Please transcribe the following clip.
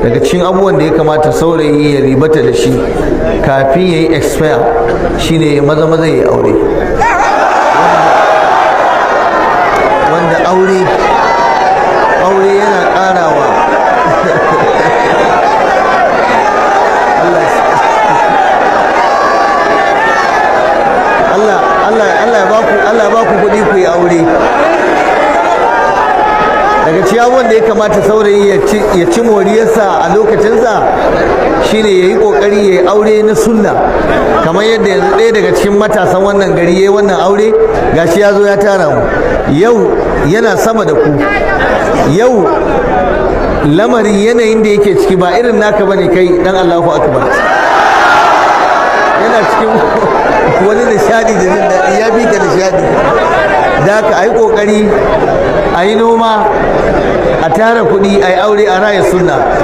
daga cikin abubuwan da ya kamata saurayi ya ribata da shi kafin ya yi expire shine maza maza ya aure. Wanda aure yana karawa Allah ya baku kuɗi ku yi aure. Daga ciyawan da ya kamata saurayi ya ci moriyarsa a lokacinsa shine ya yi ƙoƙari ya yi aure na sunna, kamar yadda yanzu ɗaya daga cikin matasan wannan gari ya yi wannan aure gashi ya zo ya tara mu yau, yana sama da ku yau. Lamarin yanayin da yake ciki ba irin naka bane kai dan Allahu akbar, yana cikin wani nishadi da jin daɗi, ya fi ka nishadi. Da haka a yi ƙoƙari a yi noma, a tara kuɗi, a yi aure, a raya sunna.